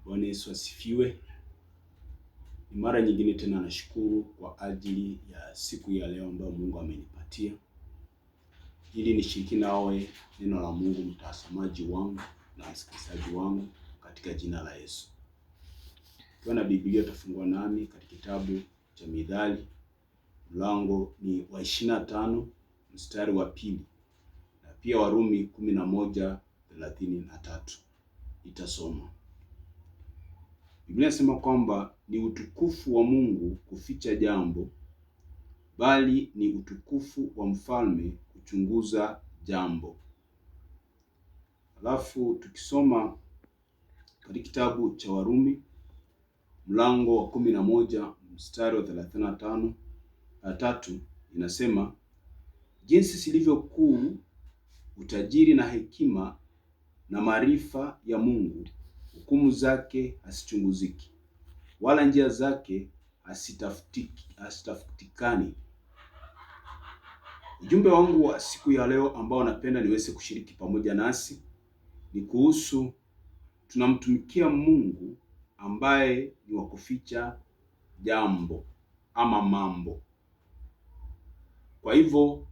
Bwana Yesu asifiwe. Ni mara nyingine tena nashukuru kwa ajili ya siku ya leo ambayo Mungu amenipatia ili nishiriki nawe neno la Mungu, mtazamaji wangu na msikilizaji wangu, katika jina la Yesu. Kwa na Biblia tafungua nami katika kitabu cha Mithali, mlango ni wa 25 mstari wa 2 na pia Warumi 11:33. Itasoma. Biblia inasema kwamba ni utukufu wa Mungu kuficha jambo, bali ni utukufu wa mfalme kuchunguza jambo. Alafu tukisoma katika kitabu cha Warumi mlango wa 11 mstari wa 35 inasema, jinsi silivyo kuu utajiri na hekima na maarifa ya Mungu, hukumu zake hasichunguziki, wala njia zake hasitafutikani. Ujumbe wangu wa siku ya leo ambao napenda niweze kushiriki pamoja nasi ni kuhusu tunamtumikia Mungu ambaye ni wa kuficha jambo ama mambo. Kwa hivyo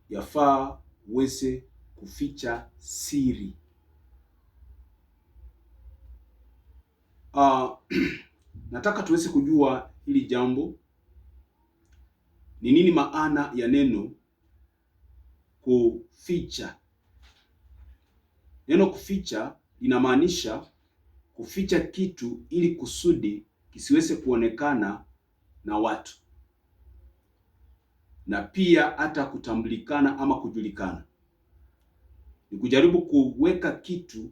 yafaa uweze kuficha siri. Nataka tuweze kujua hili jambo ni nini, maana ya neno kuficha. Neno kuficha linamaanisha kuficha kitu ili kusudi kisiweze kuonekana na watu, na pia hata kutambulikana ama kujulikana. Ni kujaribu kuweka kitu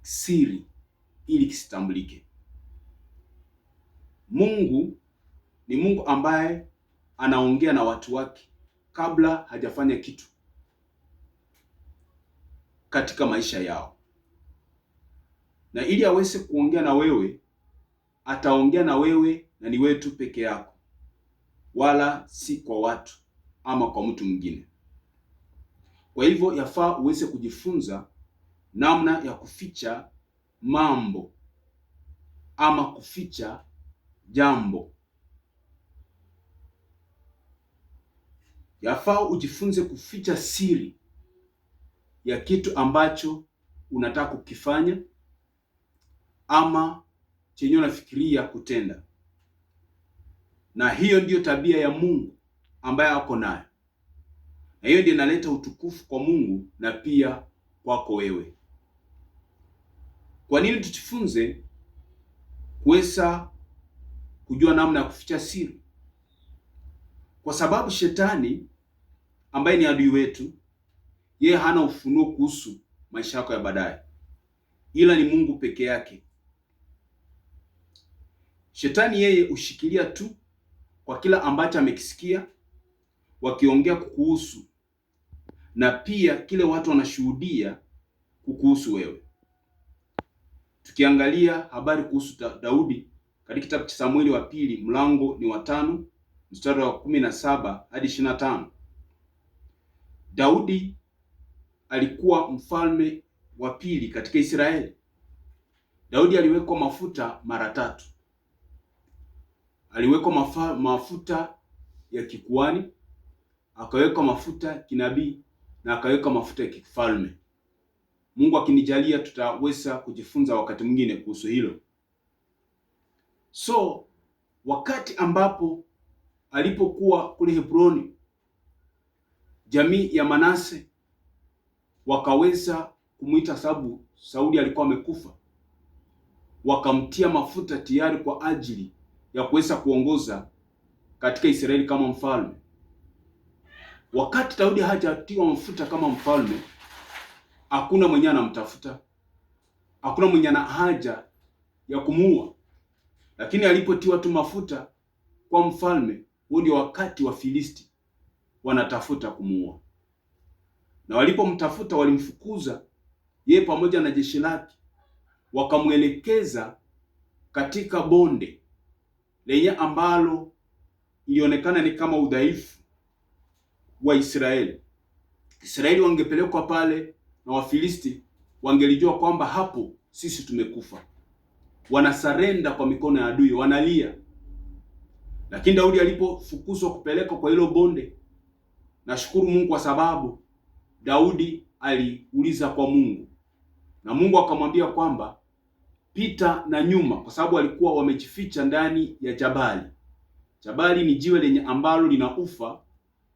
siri ili kisitambulike. Mungu ni Mungu ambaye anaongea na watu wake kabla hajafanya kitu katika maisha yao, na ili aweze kuongea na wewe, ataongea na wewe na ni wewe tu peke yako, wala si kwa watu ama kwa mtu mwingine. Kwa hivyo yafaa uweze kujifunza namna ya kuficha mambo ama kuficha jambo. Yafaa ujifunze kuficha siri ya kitu ambacho unataka kukifanya ama chenye unafikiria kutenda. Na hiyo ndiyo tabia ya Mungu ambaye ako nayo, na hiyo ndiyo inaleta utukufu kwa Mungu na pia kwako wewe. Kwa nini tujifunze kuweza kujua namna ya kuficha siri? Kwa sababu shetani ambaye ni adui wetu, yeye hana ufunuo kuhusu maisha yako ya baadaye, ila ni Mungu peke yake. Shetani yeye ushikilia tu kwa kila ambacho amekisikia wakiongea kukuhusu, na pia kile watu wanashuhudia kukuhusu wewe. Tukiangalia habari kuhusu Daudi katika kitabu cha Samueli wa pili mlango ni wa 5 mstari wa 17 hadi 25. Daudi alikuwa mfalme wa pili katika Israeli. Daudi aliwekwa mafuta mara 3. Aliwekwa mafuta ya kikuhani, akawekwa mafuta ya kinabii, na akawekwa mafuta ya kifalme. Mungu akinijalia tutaweza kujifunza wakati mwingine kuhusu hilo. So wakati ambapo alipokuwa kule Hebroni, jamii ya Manase wakaweza kumuita, sababu Sauli alikuwa amekufa, wakamtia mafuta tayari kwa ajili ya kuweza kuongoza katika Israeli kama mfalme. Wakati Daudi hajatiwa mafuta kama mfalme, hakuna mwenye anamtafuta, hakuna mwenye ana haja ya kumuua. Lakini alipotiwa tu mafuta kwa mfalme, huo ndio wakati wa Filisti wanatafuta kumuua. Na walipomtafuta walimfukuza yeye pamoja na jeshi lake, wakamwelekeza katika bonde lenye ambalo ilionekana ni kama udhaifu wa Israeli. Israeli wangepelekwa pale na Wafilisti wangelijua kwamba hapo sisi tumekufa. Wanasarenda kwa mikono ya adui, wanalia. Lakini Daudi alipofukuzwa kupelekwa kwa hilo bonde, nashukuru Mungu kwa sababu Daudi aliuliza kwa Mungu, na Mungu akamwambia kwamba pita na nyuma, kwa sababu walikuwa wamejificha ndani ya jabali. Jabali ni jiwe lenye ambalo lina ufa,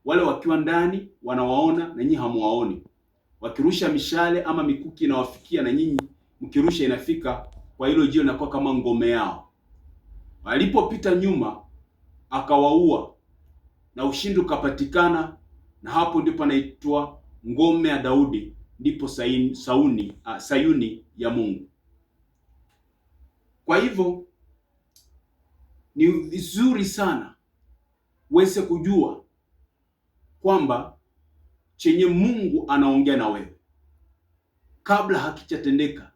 wale wakiwa ndani wanawaona na nyinyi hamuwaoni. Wakirusha mishale ama mikuki inawafikia, na nyinyi mkirusha inafika kwa hilo jiwe, linakuwa kama ngome yao. Walipopita nyuma akawaua na ushindi ukapatikana, na hapo ndipo anaitwa ngome ya Daudi, ndipo Sayuni ya Mungu. Kwa hivyo ni vizuri sana uweze kujua kwamba chenye Mungu anaongea na wewe kabla hakijatendeka,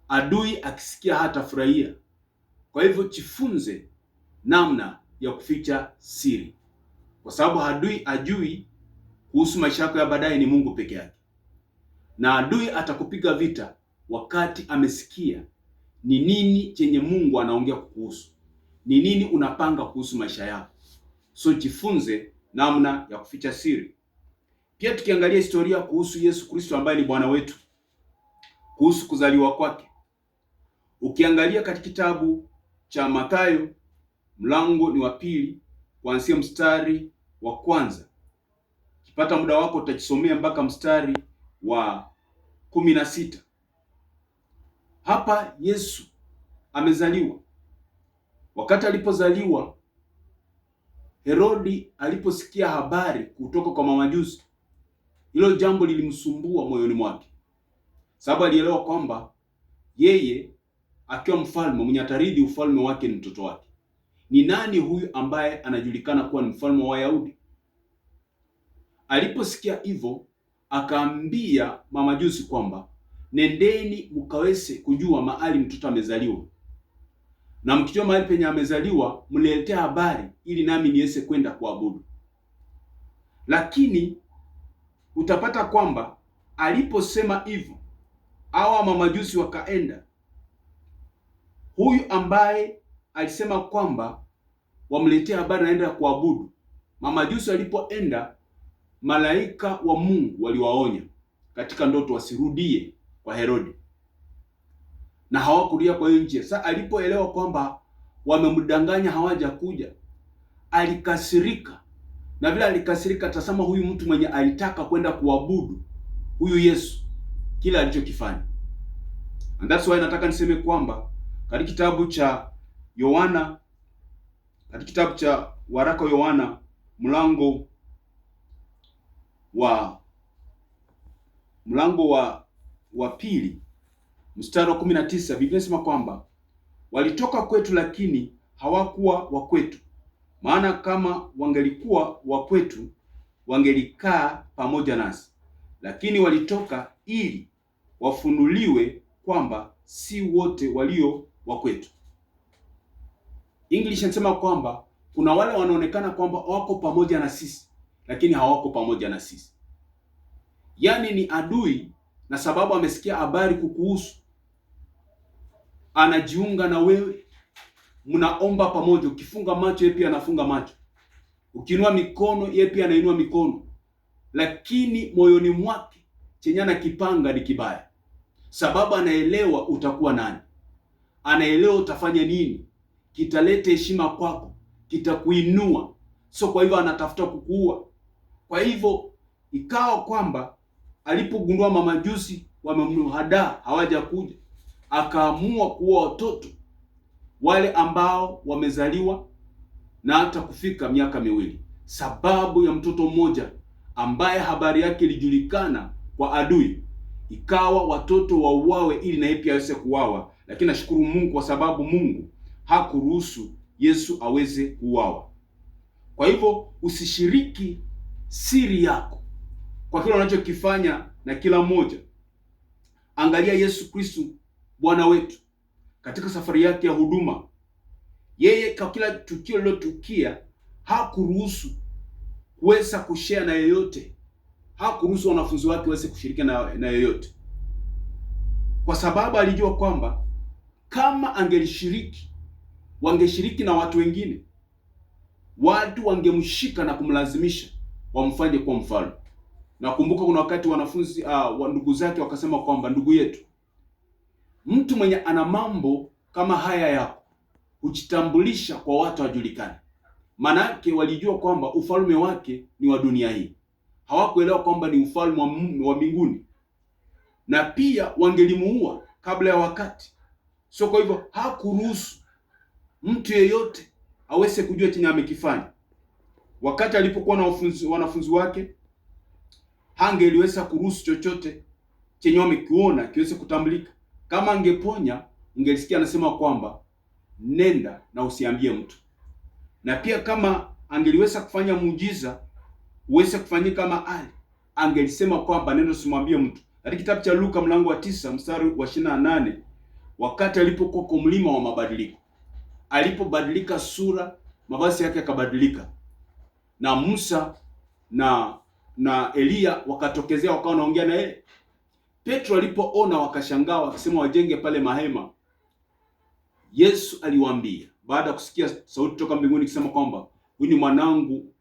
adui akisikia hatafurahia. Kwa hivyo jifunze namna ya kuficha siri, kwa sababu adui ajui kuhusu maisha yako ya baadaye, ni Mungu peke yake. Na adui atakupiga vita wakati amesikia ni nini chenye Mungu anaongea kuhusu, ni nini unapanga kuhusu maisha yako. So jifunze namna ya kuficha siri. Pia tukiangalia historia kuhusu Yesu Kristo ambaye ni Bwana wetu, kuhusu kuzaliwa kwake, ukiangalia katika kitabu cha Mathayo mlango ni wa 2 kuanzia mstari wa 1. Ukipata muda wako utajisomea mpaka mstari wa 16. Hapa Yesu amezaliwa. Wakati alipozaliwa, Herodi aliposikia habari kutoka kwa mamajusi, hilo jambo lilimsumbua moyoni mwake, sababu alielewa kwamba yeye akiwa mfalme mwenye atarithi ufalme wake ni mtoto wake. Ni nani huyu ambaye anajulikana kuwa ni mfalme wa Wayahudi? Aliposikia hivyo, akaambia mamajusi kwamba nendeni mkaweze kujua mahali mtoto amezaliwa, na mkijua mahali penye amezaliwa mniletee habari ili nami niweze kwenda kuabudu. Lakini utapata kwamba aliposema hivyo, hawa mamajusi wakaenda. Huyu ambaye alisema kwamba wamletee habari naenda kuabudu, mamajusi walipoenda, malaika wa Mungu waliwaonya katika ndoto wasirudie kwa Herodi, na hawakurudia kwa hiyo njia. Sasa alipoelewa kwamba wamemdanganya, hawaja kuja, alikasirika. Na vile alikasirika, tazama, huyu mtu mwenye alitaka kwenda kuabudu huyu Yesu, kila alichokifanya. And that's why nataka niseme kwamba katika kitabu cha Yohana, katika kitabu cha waraka Yohana mlango wa 2 mstari wa 19, Biblia inasema kwamba walitoka kwetu lakini hawakuwa wa kwetu, maana kama wangelikuwa wa kwetu wangelikaa pamoja nasi, lakini walitoka ili wafunuliwe kwamba si wote walio wa kwetu. English inasema kwamba kuna wale wanaonekana kwamba wako pamoja na sisi lakini hawako pamoja na sisi. Yaani ni adui, na sababu amesikia habari kukuhusu, anajiunga na wewe, mnaomba pamoja. Ukifunga macho yeye pia anafunga macho, ukiinua mikono yeye pia anainua mikono, lakini moyoni mwake chenye anakipanga ni kibaya, sababu anaelewa utakuwa nani, anaelewa utafanya nini, kitaleta heshima kwako, kitakuinua. So kwa hivyo anatafuta kukuua. Kwa hivyo ikawa kwamba alipogundua mamajusi wamemhadaa, hawaja kuja, akaamua kuua watoto wale ambao wamezaliwa na hata kufika miaka 2, sababu ya mtoto mmoja ambaye habari yake ilijulikana kwa adui. Ikawa watoto wauawe ili na yeye pia aweze kuuawa. Lakini nashukuru Mungu kwa sababu Mungu hakuruhusu Yesu aweze kuuawa. Kwa hivyo usishiriki siri yako kwa kile unachokifanya na kila mmoja. Angalia Yesu Kristo Bwana wetu katika safari yake ya huduma, yeye kwa kila tukio lilotukia hakuruhusu kuweza kushare na yeyote, hakuruhusu wanafunzi wake waweze kushirikiana na yeyote. kwa sababu alijua kwamba kama angelishiriki, wangeshiriki na watu wengine, watu wangemshika na kumlazimisha wamfanye kuwa mfalme. Nakumbuka kuna wakati wanafunzi wa ndugu zake wakasema kwamba, ndugu yetu, mtu mwenye ana mambo kama haya yako hujitambulisha kwa watu wajulikane. Manake walijua kwamba ufalme wake ni wa dunia hii, hawakuelewa kwamba ni ufalme wa mbinguni, na pia wangelimuua kabla ya wakati. So kwa hivyo hakuruhusu mtu yeyote aweze kujua chenye amekifanya. Wakati alipokuwa na wanafunzi wake, hangeliweza kuruhusu chochote chenye wamekiona kiweze kutambulika. Kama angeponya, ungelisikia anasema kwamba nenda na usiambie mtu. Na pia kama angeliweza kufanya muujiza uweze kufanyika kama angelisema kwamba nenda usimwambie mtu. Katika kitabu cha Luka mlango wa 9 mstari wa 28, wakati alipokuwa kwa mlima wa mabadiliko, alipobadilika sura, mavazi yake yakabadilika, na Musa na Eliya wakatokezea, wakawa wanaongea na yeye. Petro alipoona wakashangaa, wakisema wajenge pale mahema. Yesu aliwaambia baada ya kusikia sauti toka mbinguni ikisema kwamba huyu ni mwanangu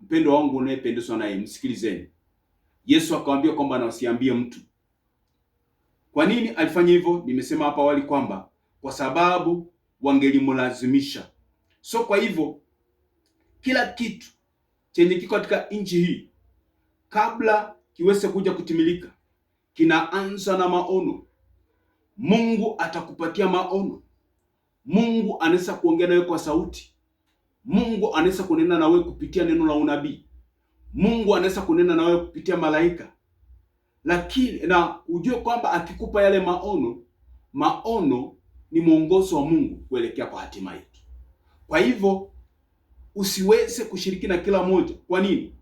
mpendwa wangu unayependezwa naye, msikilizeni. Yesu akawaambia kwamba na wasiambie mtu. Kwa nini alifanya hivyo? Nimesema hapa awali kwamba kwa sababu wangelimlazimisha. So kwa hivyo kila kitu chenye kiko katika nchi hii kabla kiweze kuja kutimilika kinaanza na maono. Mungu atakupatia maono. Mungu anaweza kuongea nawe kwa sauti. Mungu anaweza kunena nawe kupitia neno la unabii. Mungu anaweza kunena nawe kupitia malaika. Lakini na ujue kwamba akikupa yale maono ni mwongozo wa Mungu kuelekea kwa hatima yetu. Kwa hivyo usiweze kushiriki na kila mmoja. Kwa nini?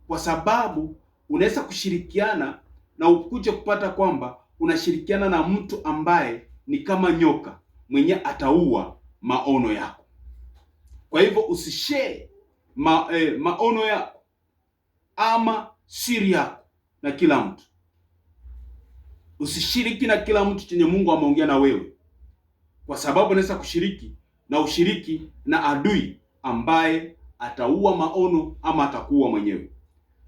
Kwa sababu unaweza kushirikiana na ukuje kupata kwamba unashirikiana na mtu ambaye ni kama nyoka mwenye ataua maono yako. Kwa hivyo usishare maono yako ama siri yako na kila mtu. Usishiriki na kila mtu chenye Mungu ameongea na wewe, kwa sababu unaweza kushiriki na ushiriki na adui ambaye ataua maono ama atakuwa mwenyewe.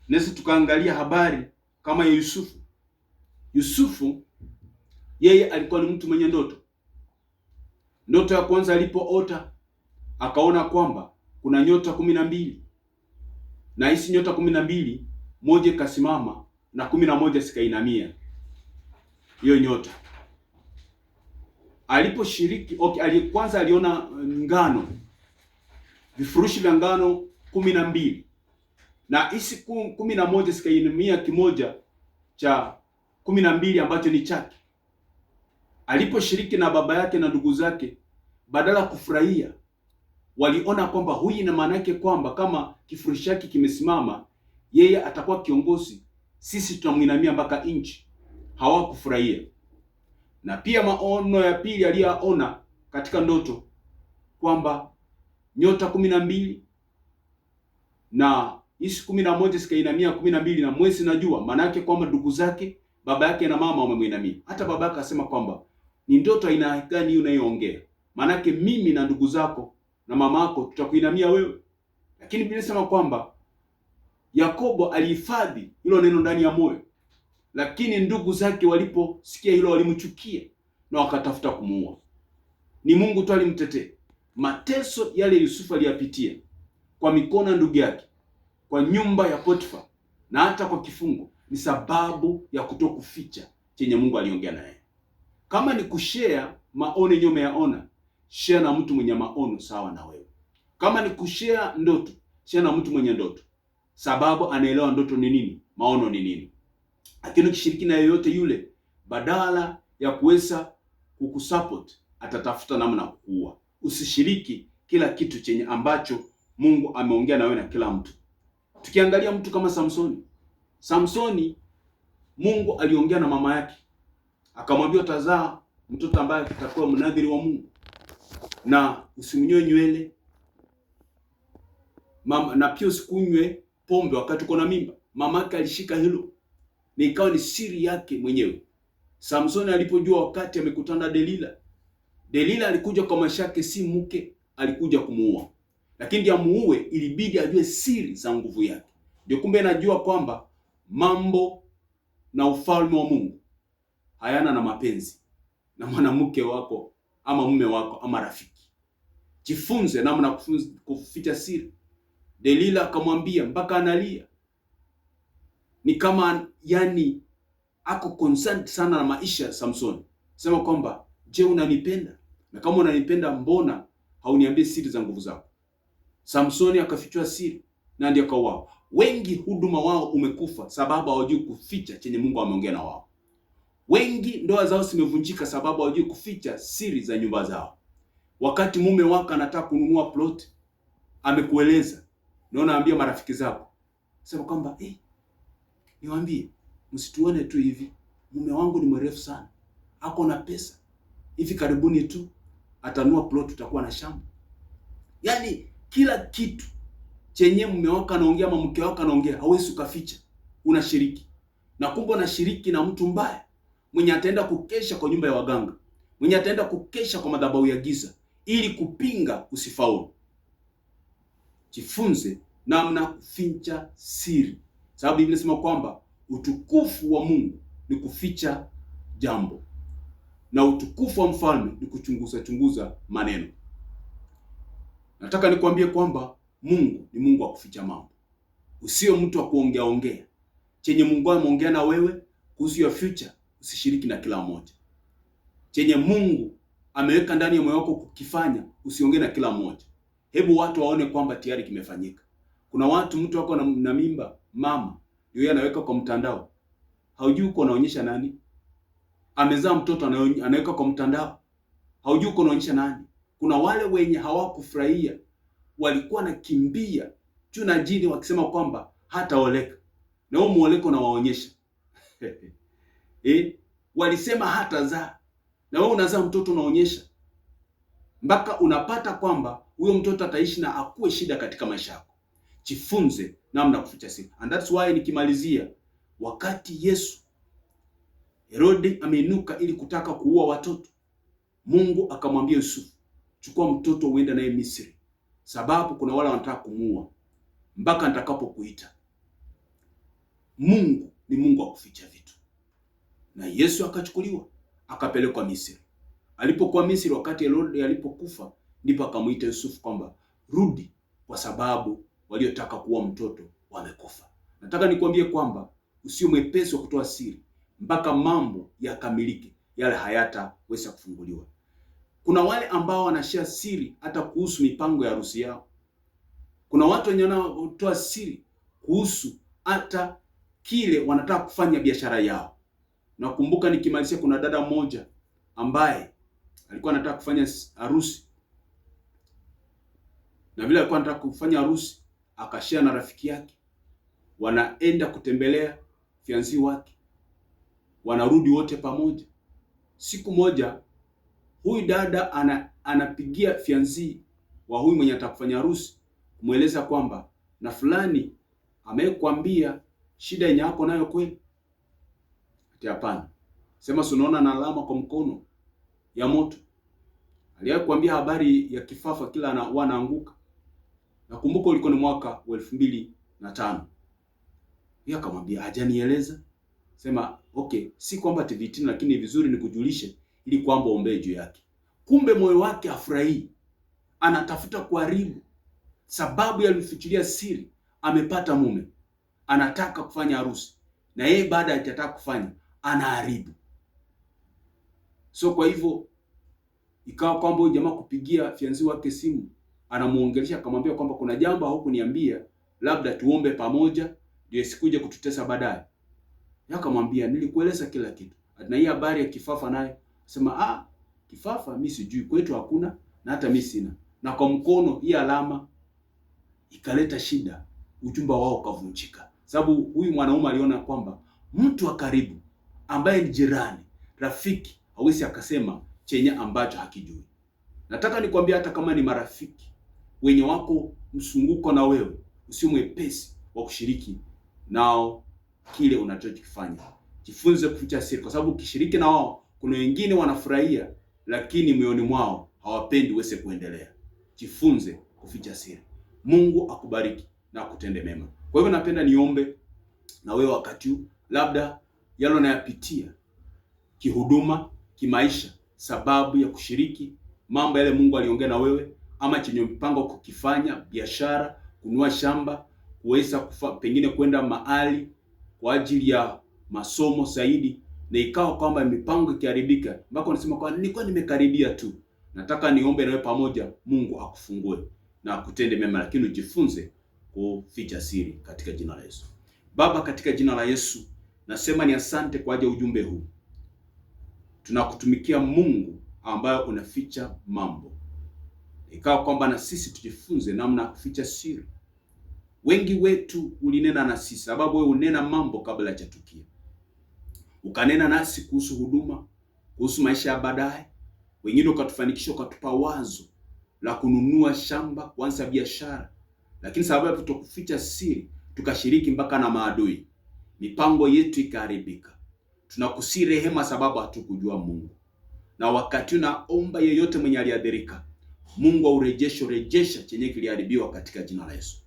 Nasi tukaangalia habari kama ya Yusufu. Yusufu yeye alikuwa ni mtu mwenye ndoto. Ndoto ya kwanza alipoota akaona kwamba kuna nyota 12, na hizi nyota 12 moja ikasimama na 11 zikainamia hiyo nyota. Aliposhiriki kwanza aliona ngano, vifurushi vya ngano 12, na hizi 11 zikainamia kimoja cha 12 ambacho ni chake. Aliposhiriki na baba yake na ndugu zake, badala ya kufurahia, waliona kwamba huyu ina maana yake kwamba kama kifurushi chake kimesimama, yeye atakuwa kiongozi, sisi tutamuinamia mpaka nchi. Hawakufurahia. Na pia maono ya pili aliyoona katika ndoto kwamba nyota 12 na hizi 11 zikainamia 12 na mwezi na jua, maana yake kwamba ndugu zake, baba yake na mama wamemuinamia. Hata baba yake akasema kwamba ni ndoto aina gani hiyo unayoongea? Maana yake mimi na ndugu zako na mama yako tutakuinamia wewe. Lakini Biblia inasema kwamba Yakobo alihifadhi hilo neno ndani ya moyo, lakini ndugu zake waliposikia hilo walimchukia na wakatafuta kumuua. Ni Mungu tu alimtetea. Mateso yale Yusufu aliyapitia kwa mikono ya ndugu yake, kwa nyumba ya Potifa na hata kwa kifungo, ni sababu ya kutokuficha chenye Mungu aliongea naye. Kama ni kushare maono yenye umeyaona, share na mtu mwenye maono sawa na wewe. Kama ni kushare ndoto, share na mtu mwenye ndoto, sababu anaelewa ndoto ni nini, maono ni nini. Lakini ukishiriki na yeyote yule, badala ya kuweza kukusupport, atatafuta namna kukuua. Usishiriki kila kitu chenye ambacho Mungu ameongea na wewe na kila mtu. Tukiangalia mtu kama Samsoni, Mungu aliongea na mama yake, akamwambia utazaa mtoto ambaye atakuwa mnadhiri wa Mungu, na usimnyoe nywele mama, na pia usikunywe pombe wakati uko na mimba. Mama yake alishika hilo, na ikawa ni siri yake mwenyewe. Samsoni alipojua wakati amekutana Delila, Delila alikuja kwa maisha yake, si mke, alikuja kumuua. Lakini ndiye amuue, ilibidi ajue siri za nguvu yake. Ndio kumbe najua kwamba mambo na ufalme wa Mungu hayana na mapenzi na mwanamke wako ama mume wako ama rafiki. Jifunze namna kuficha siri. Delila akamwambia mpaka analia, ni kama yani ako concerned sana na maisha ya Samsoni. Sema kwamba, je, unanipenda? Na kama unanipenda, mbona hauniambii siri za nguvu zako? Samsoni akafichua siri na ndiye akauawa. Wengi huduma wao umekufa sababu hawajui kuficha chenye Mungu ameongea na wao. Wengi ndoa zao zimevunjika sababu hawajui kuficha siri za nyumba zao. Wakati mume wako anataka kununua plot, amekueleza, na unaambia marafiki zako, sema kwamba niwaambie, msituone tu hivi, mume wangu ni mrefu sana, ako na pesa, hivi karibuni tu atanunua plot, tutakuwa na shamba. Yaani kila kitu chenye mume wako anaongea ama mke wako anaongea hawezi kuficha, unashiriki. Na kumbe unashiriki na mtu mbaya mwenye ataenda kukesha kwa nyumba ya waganga, mwenye ataenda kukesha kwa madhabahu ya giza ili kupinga usifaulu. Jifunze namna kuficha siri, sababu Biblia inasema kwamba utukufu wa Mungu ni kuficha jambo na utukufu wa mfalme ni kuchunguza maneno. Nataka nikwambie kwamba Mungu ni Mungu wa kuficha mambo. Usio mtu wa kuongea. Chenye Mungu ameongea na wewe kuhusu your future, usishiriki na kila mmoja. Chenye Mungu ameweka ndani ya moyo wako kukifanya, usiongee na kila mmoja. Hebu watu waone kwamba tayari kimefanyika. Kuna watu, mtu wako na mimba, mama, yeye anaweka kwa mtandao. Haujui uko unaonyesha nani? Amezaa mtoto anaweka kwa mtandao. Haujui uko unaonyesha nani? Kuna wale wenye hawakufurahia, walikuwa nakimbia juu na jini wakisema kwamba hataoleka. Na wewe muoleko na waonyesha. Walisema hatazaa. Na wewe unazaa mtoto unaonyesha. Mpaka unapata kwamba huyo mtoto ataishi na akuwe shida katika maisha yako. Jifunze namna kuficha siri. And that's why nikimalizia, wakati Yesu, Herode ameinuka ili kutaka kuua watoto, Mungu akamwambia Yusufu, chukua mtoto uende naye Misri, sababu kuna wale wanataka kumuua mpaka nitakapokuita. Mungu ni Mungu wa kuficha vitu. Na Yesu akachukuliwa akapelekwa Misri. Alipokuwa Misri, wakati Herode alipokufa, ndipo akamuita Yusufu kwamba rudi, kwa sababu waliotaka kuua mtoto wamekufa. Nataka nikwambie kwamba usio mwepesi wa kutoa siri mpaka mambo yakamilike, yale hayataweza kufunguliwa. Kuna wale ambao wanashare siri hata kuhusu mipango ya harusi yao. Kuna watu wenye wanatoa siri kuhusu hata kile wanataka kufanya biashara yao. Nakumbuka nikimalizia, kuna dada mmoja ambaye alikuwa anataka kufanya harusi. Na vile alikuwa anataka kufanya harusi, akashare na rafiki yake. Wanaenda kutembelea fianzi wake. Wanarudi wote pamoja. Siku moja huyu dada anapigia fianzi wa huyu mwenye anataka kufanya harusi kumueleza kwamba na fulani amekwambia shida yenye hapo nayo kweli. Ati hapana. Sema si unaona na alama kwa mkono ya moto. Aliyakwambia habari ya kifafa kila wanaanguka. Nakumbuka ulikuwa ni mwaka wa 2005. Yeye akamwambia hajanieleza. Sema okay, si kwamba TVT, lakini vizuri nikujulishe ili kwamba ombe juu yake. Kumbe moyo wake afurahi. Anatafuta kuharibu, sababu yalifichilia siri. Amepata mume, anataka kufanya harusi, na yeye baada hajataka kufanya anaharibu. So kwa hivyo ikawa kwamba huyu jamaa kupigia fianzi wake simu, anamuongelesha akamwambia kwamba kuna jambo hukuniambia, labda tuombe pamoja ndio sikuje kututesa baadaye. Akamwambia nilikueleza kila kitu. Na hii habari ya kifafa naye sema kifafa mimi sijui, kwetu hakuna na hata mimi sina. Na kwa mkono hii alama ikaleta shida, ujumba wao ukavunjika. Sababu huyu mwanaume aliona kwamba mtu wa karibu ambaye ni jirani, rafiki, hawezi akasema chenye ambacho hakijui. Nataka nikwambia hata kama ni marafiki wenye wako msunguko na wewe, usio mwepesi wa kushiriki nao kile unachokifanya. Jifunze kuficha siri, kwa sababu ukishiriki na wao, kuna wengine wanafurahia, lakini moyoni mwao hawapendi uweze kuendelea. Jifunze kuficha siri. Mungu akubariki na akutende mema. Kwa hivyo napenda niombe na wewe wakati huu, labda yale unayapitia kihuduma, kimaisha, sababu ya kushiriki mambo yale Mungu aliongea na wewe, ama chenye mpango kukifanya, biashara, kununua shamba, kuweza pengine kwenda mahali kwa ajili ya masomo zaidi, na ikawa kwamba mipango ikiharibika, mpaka unasema kwa nilikuwa nimekaribia tu. Nataka niombe nawe pamoja, Mungu akufungue na akutende mema, lakini ujifunze kuficha siri katika jina la Yesu. Baba, katika jina la Yesu nasema ni asante kwa ajili ya ujumbe huu. Tunakutumikia Mungu ambaye unaficha mambo, ikawa kwamba na sisi tujifunze namna ya kuficha siri. Wengi wetu ulinena na sisi, sababu wewe unena mambo kabla hajatukia. Ukanena nasi kuhusu huduma, kuhusu maisha ya baadaye. Wengine ukatufanikisha, ukatupa wazo la kununua shamba, kuanza biashara, lakini sababu ya kutokuficha siri tukashiriki mpaka na maadui, mipango yetu ikaharibika. Tunakusihi rehema, sababu hatukujua Mungu. Na wakati unaomba yeyote mwenye aliadhirika, Mungu rejesha chenye kiliharibiwa katika jina la Yesu.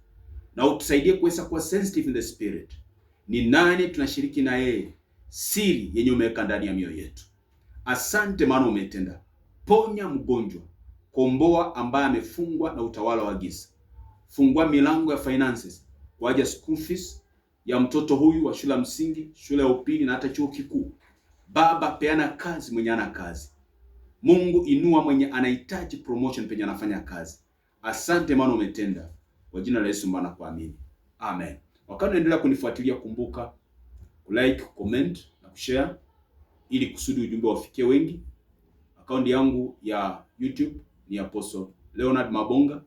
Na utusaidie kuweza kuwa sensitive in the spirit. Ni nani tunashiriki na yeye siri yenye umeweka ndani ya mioyo yetu. Asante maana umetenda. Ponya mgonjwa, komboa ambaye amefungwa na utawala wa giza. Fungua milango ya finances kwa ajili ya school fees ya mtoto huyu wa shule ya msingi, shule ya upili na hata chuo kikuu. Baba, peana kazi mwenye ana kazi. Mungu, inua mwenye anahitaji promotion penye anafanya kazi. Asante maana umetenda. Kwa jina la Yesu mbana kuamini. Amen. Wakati unaendelea kunifuatilia, kumbuka kulike, comment na kushare ili kusudi ujumbe wafikie wengi. Akaunti yangu ya YouTube ni Apostle Leonard Mabonga,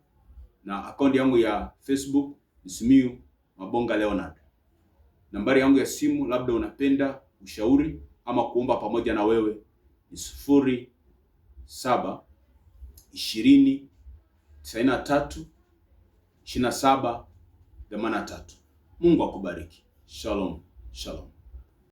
na akaunti yangu ya Facebook ni Simiyu Mabonga Leonard. Nambari yangu ya simu, labda unapenda ushauri ama kuomba pamoja na wewe, ni 07 20 93 27 83. Mungu akubariki. Shalom, shalom.